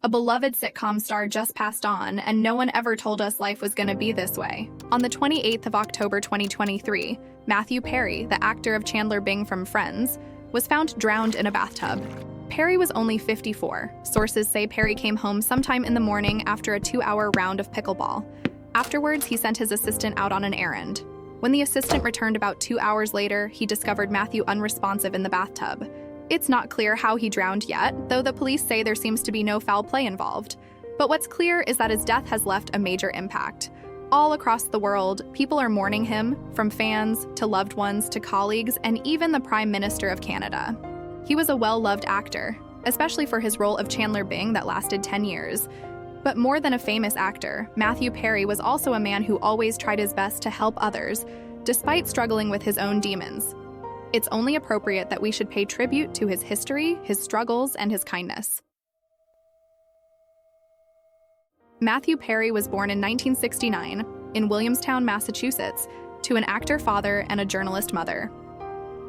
A beloved sitcom star just passed on, and no one ever told us life was going to be this way. On the 28th of October 2023, Matthew Perry, the actor of Chandler Bing from Friends, was found drowned in a bathtub. Perry was only 54. Sources say Perry came home sometime in the morning after a 2-hour round of pickleball. Afterwards, he sent his assistant out on an errand. When the assistant returned about 2 hours later, he discovered Matthew unresponsive in the bathtub. It's not clear how he drowned yet, though the police say there seems to be no foul play involved. But what's clear is that his death has left a major impact. All across the world, people are mourning him, from fans to loved ones to colleagues and even the Prime Minister of Canada. He was a well-loved actor, especially for his role of Chandler Bing that lasted 10 years. But more than a famous actor, Matthew Perry was also a man who always tried his best to help others, despite struggling with his own demons. It's only appropriate that we should pay tribute to his history, his struggles, and his kindness. Matthew Perry was born in 1969 in Williamstown, Massachusetts, to an actor father and a journalist mother.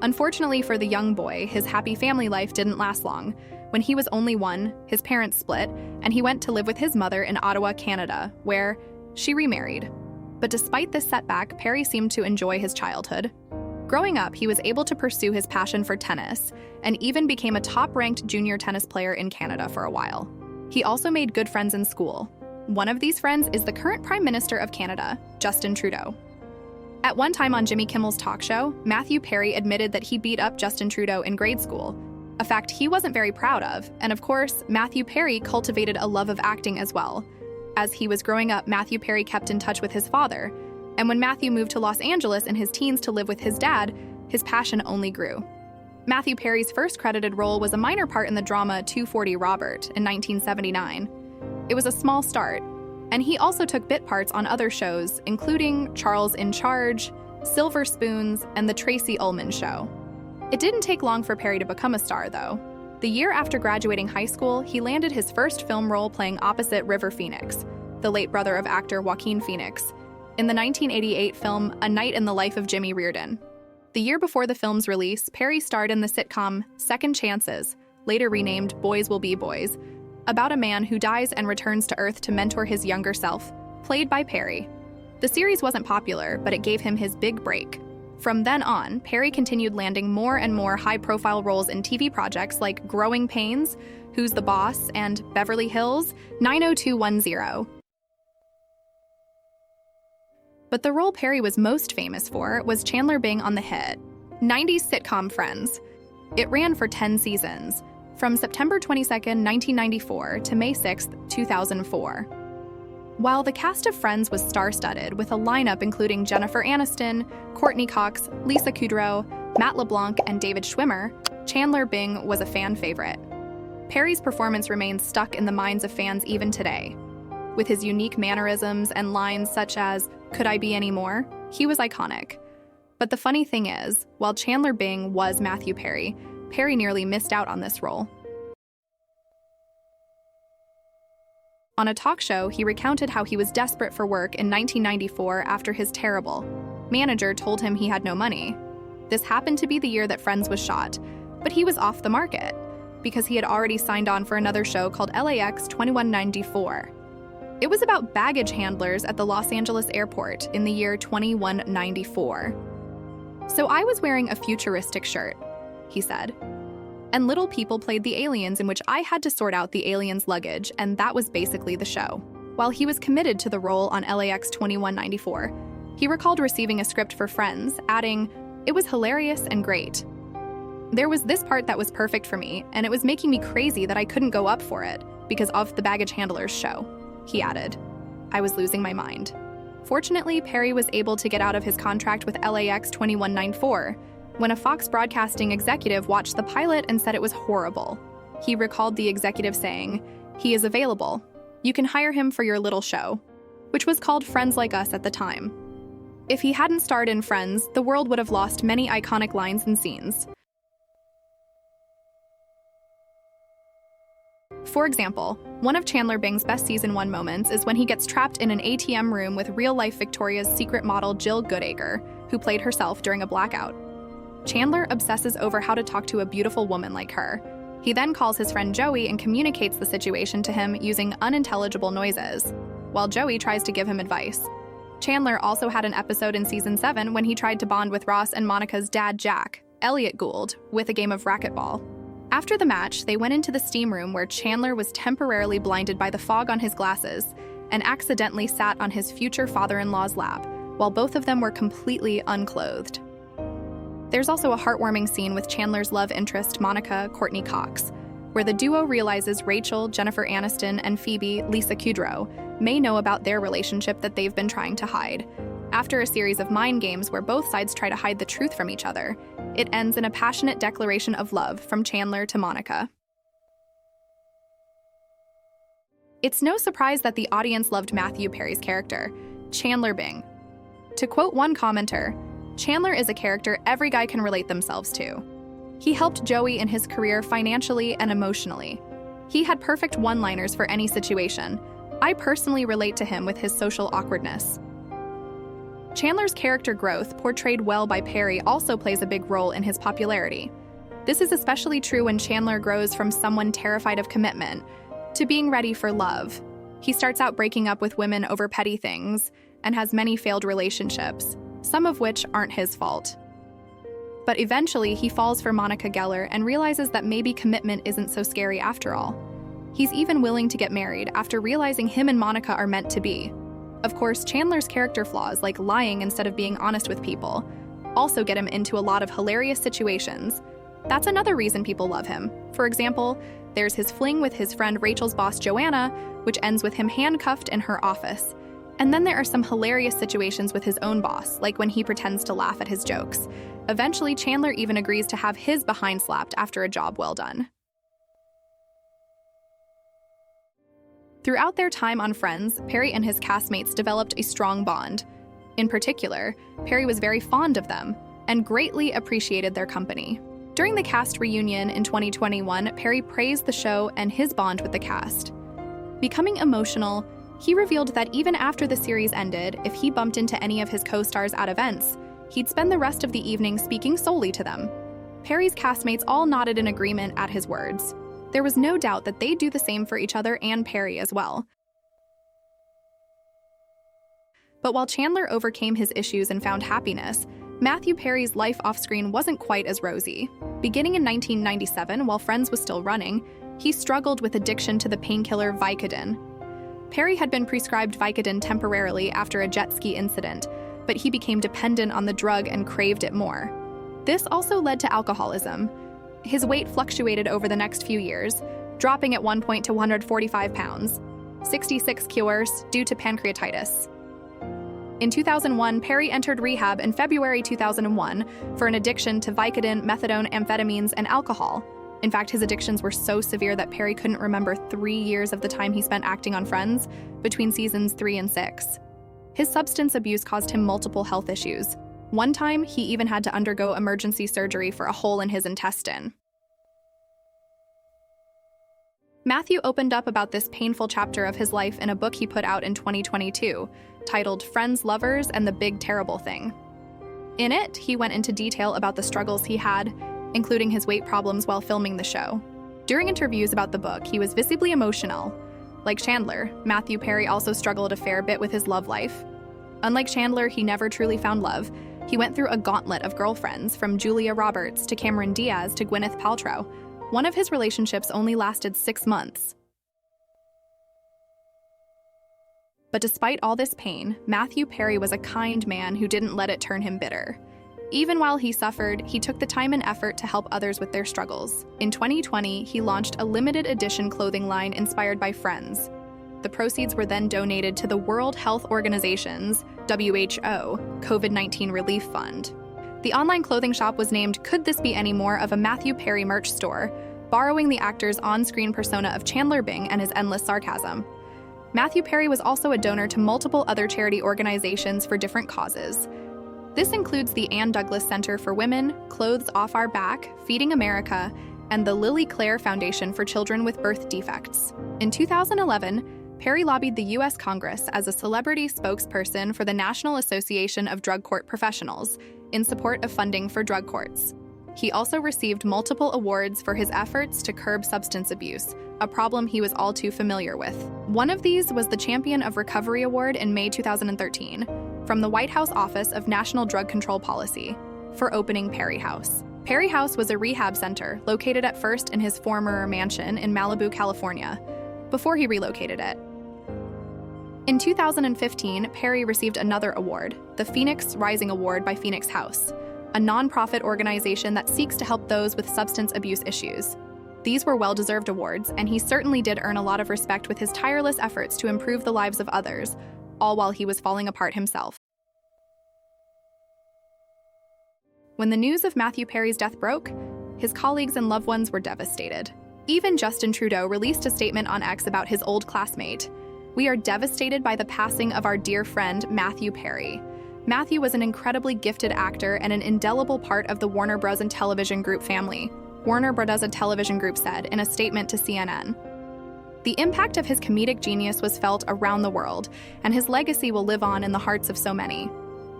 Unfortunately for the young boy, his happy family life didn't last long. When he was only 1, his parents split, and he went to live with his mother in Ottawa, Canada, where she remarried. But despite this setback, Perry seemed to enjoy his childhood. Growing up, he was able to pursue his passion for tennis and even became a top-ranked junior tennis player in Canada for a while. He also made good friends in school. One of these friends is the current Prime Minister of Canada, Justin Trudeau. At one time on Jimmy Kimmel's talk show, Matthew Perry admitted that he beat up Justin Trudeau in grade school, a fact he wasn't very proud of, and of course, Matthew Perry cultivated a love of acting as well. As he was growing up, Matthew Perry kept in touch with his father, and when Matthew moved to Los Angeles in his teens to live with his dad, his passion only grew. Matthew Perry's first credited role was a minor part in the drama 240 Robert in 1979. It was a small start, and he also took bit parts on other shows, including Charles in Charge, Silver Spoons, and The Tracy Ullman Show. It didn't take long for Perry to become a star, though. The year after graduating high school, he landed his first film role playing opposite River Phoenix, the late brother of actor Joaquin Phoenix, in the 1988 film A Night in the Life of Jimmy Reardon. The year before the film's release, Perry starred in the sitcom Second Chances, later renamed Boys Will Be Boys, about a man who dies and returns to Earth to mentor his younger self, played by Perry. The series wasn't popular, but it gave him his big break. From then on, Perry continued landing more and more high-profile roles in TV projects like Growing Pains, Who's the Boss, and Beverly Hills 90210. But the role Perry was most famous for was Chandler Bing on the hit 90s sitcom Friends. It ran for 10 seasons, from September 22, 1994 to May 6, 2004. While the cast of Friends was star-studded with a lineup including Jennifer Aniston, Courtney Cox, Lisa Kudrow, Matt LeBlanc, and David Schwimmer, Chandler Bing was a fan favorite. Perry's performance remains stuck in the minds of fans even today. With his unique mannerisms and lines such as, "Could I be any more?" he was iconic. But the funny thing is, while Chandler Bing was Matthew Perry, Perry nearly missed out on this role. On a talk show, he recounted how he was desperate for work in 1994 after his terrible manager told him he had no money. This happened to be the year that Friends was shot, but he was off the market because he had already signed on for another show called LAX 2194. It was about baggage handlers at the Los Angeles airport in the year 2194. "So I was wearing a futuristic shirt," he said. "And little people played the aliens in which I had to sort out the aliens' luggage, and that was basically the show." While he was committed to the role on LAX 2194, he recalled receiving a script for Friends, adding, "It was hilarious and great. There was this part that was perfect for me, and it was making me crazy that I couldn't go up for it because of the baggage handlers show." He added, "I was losing my mind." Fortunately, Perry was able to get out of his contract with LAX 2194 when a Fox broadcasting executive watched the pilot and said it was horrible. He recalled the executive saying, "He is available. You can hire him for your little show," which was called Friends Like Us at the time. If he hadn't starred in Friends, the world would have lost many iconic lines and scenes. For example, one of Chandler Bing's best season 1 moments is when he gets trapped in an ATM room with real-life Victoria's Secret model Jill Goodacre, who played herself during a blackout. Chandler obsesses over how to talk to a beautiful woman like her. He then calls his friend Joey and communicates the situation to him using unintelligible noises, while Joey tries to give him advice. Chandler also had an episode in season 7 when he tried to bond with Ross and Monica's dad, Jack, Elliot Gould, with a game of racquetball. After the match, they went into the steam room where Chandler was temporarily blinded by the fog on his glasses and accidentally sat on his future father-in-law's lap, while both of them were completely unclothed. There's also a heartwarming scene with Chandler's love interest, Monica Courtney Cox, where the duo realizes Rachel, Jennifer Aniston, and Phoebe, Lisa Kudrow, may know about their relationship that they've been trying to hide. After a series of mind games where both sides try to hide the truth from each other, it ends in a passionate declaration of love from Chandler to Monica. It's no surprise that the audience loved Matthew Perry's character, Chandler Bing. To quote one commenter, "Chandler is a character every guy can relate themselves to. He helped Joey in his career financially and emotionally. He had perfect one-liners for any situation. I personally relate to him with his social awkwardness." Chandler's character growth, portrayed well by Perry, also plays a big role in his popularity. This is especially true when Chandler grows from someone terrified of commitment to being ready for love. He starts out breaking up with women over petty things and has many failed relationships, some of which aren't his fault. But eventually, he falls for Monica Geller and realizes that maybe commitment isn't so scary after all. He's even willing to get married after realizing him and Monica are meant to be. Of course, Chandler's character flaws, like lying instead of being honest with people, also get him into a lot of hilarious situations. That's another reason people love him. For example, there's his fling with his friend Rachel's boss Joanna, which ends with him handcuffed in her office. And then there are some hilarious situations with his own boss, like when he pretends to laugh at his jokes. Eventually, Chandler even agrees to have his behind slapped after a job well done. Throughout their time on Friends, Perry and his castmates developed a strong bond. In particular, Perry was very fond of them and greatly appreciated their company. During the cast reunion in 2021, Perry praised the show and his bond with the cast. Becoming emotional, he revealed that even after the series ended, if he bumped into any of his co-stars at events, he'd spend the rest of the evening speaking solely to them. Perry's castmates all nodded in agreement at his words. There was no doubt that they'd do the same for each other and Perry as well. But while Chandler overcame his issues and found happiness, Matthew Perry's life off-screen wasn't quite as rosy. Beginning in 1997, while Friends was still running, he struggled with addiction to the painkiller Vicodin. Perry had been prescribed Vicodin temporarily after a jet ski incident, but he became dependent on the drug and craved it more. This also led to alcoholism. His weight fluctuated over the next few years, dropping at one point to 145 pounds, 66 cures due to pancreatitis. In 2001, Perry entered rehab in February 2001 for an addiction to Vicodin, methadone, amphetamines, and alcohol. In fact, his addictions were so severe that Perry couldn't remember 3 years of the time he spent acting on Friends between seasons 3 and 6. His substance abuse caused him multiple health issues. One time, he even had to undergo emergency surgery for a hole in his intestine. Matthew opened up about this painful chapter of his life in a book he put out in 2022, titled Friends, Lovers, and the Big Terrible Thing. In it, he went into detail about the struggles he had, including his weight problems while filming the show. During interviews about the book, he was visibly emotional. Like Chandler, Matthew Perry also struggled a fair bit with his love life. Unlike Chandler, he never truly found love. He went through a gauntlet of girlfriends, from Julia Roberts to Cameron Diaz to Gwyneth Paltrow. One of his relationships only lasted 6 months. But despite all this pain, Matthew Perry was a kind man who didn't let it turn him bitter. Even while he suffered, he took the time and effort to help others with their struggles. In 2020, he launched a limited edition clothing line inspired by Friends. The proceeds were then donated to the World Health Organization's, WHO, COVID-19 Relief Fund. The online clothing shop was named Could This Be Any More of a Matthew Perry merch store, borrowing the actor's on-screen persona of Chandler Bing and his endless sarcasm. Matthew Perry was also a donor to multiple other charity organizations for different causes. This includes the Ann Douglas Center for Women, Clothes Off Our Back, Feeding America, and the Lily Claire Foundation for Children with Birth Defects. In 2011, Perry lobbied the U.S. Congress as a celebrity spokesperson for the National Association of Drug Court Professionals in support of funding for drug courts. He also received multiple awards for his efforts to curb substance abuse, a problem he was all too familiar with. One of these was the Champion of Recovery Award in May 2013 from the White House Office of National Drug Control Policy for opening Perry House. Perry House was a rehab center located at first in his former mansion in Malibu, California, before he relocated it. In 2015, Perry received another award, the Phoenix Rising Award by Phoenix House, a nonprofit organization that seeks to help those with substance abuse issues. These were well-deserved awards, and he certainly did earn a lot of respect with his tireless efforts to improve the lives of others, all while he was falling apart himself. When the news of Matthew Perry's death broke, his colleagues and loved ones were devastated. Even Justin Trudeau released a statement on X about his old classmate. "We are devastated by the passing of our dear friend, Matthew Perry. Matthew was an incredibly gifted actor and an indelible part of the Warner Bros. And Television Group family," Warner Bros. And Television Group said in a statement to CNN. The impact of his comedic genius was felt around the world, and his legacy will live on in the hearts of so many.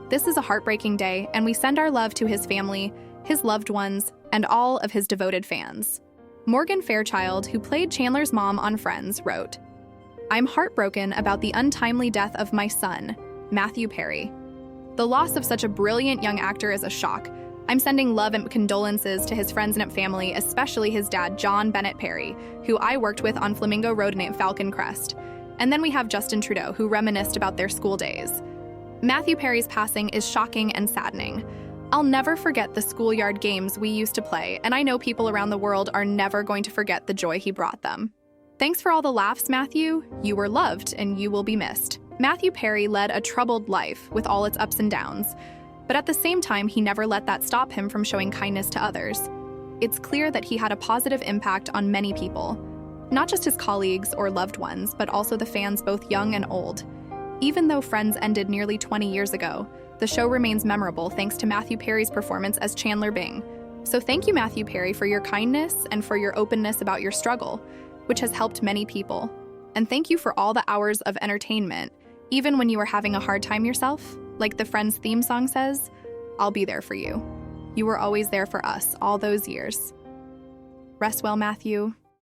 This is a heartbreaking day, and we send our love to his family, his loved ones, and all of his devoted fans. Morgan Fairchild, who played Chandler's mom on Friends, wrote, "I'm heartbroken about the untimely death of my son, Matthew Perry. The loss of such a brilliant young actor is a shock. I'm sending love and condolences to his friends and family, especially his dad, John Bennett Perry, who I worked with on Flamingo Road and Falcon Crest." And then we have Justin Trudeau, who reminisced about their school days. Matthew Perry's passing is shocking and saddening. I'll never forget the schoolyard games we used to play, and I know people around the world are never going to forget the joy he brought them. Thanks for all the laughs, Matthew. You were loved, and you will be missed. Matthew Perry led a troubled life with all its ups and downs, but at the same time, he never let that stop him from showing kindness to others. It's clear that he had a positive impact on many people, not just his colleagues or loved ones, but also the fans both young and old. Even though Friends ended nearly 20 years ago, the show remains memorable thanks to Matthew Perry's performance as Chandler Bing. So thank you, Matthew Perry, for your kindness and for your openness about your struggle, which has helped many people. And thank you for all the hours of entertainment, even when you were having a hard time yourself. Like the Friends theme song says, "I'll be there for you. You were always there for us all those years." Rest well, Matthew.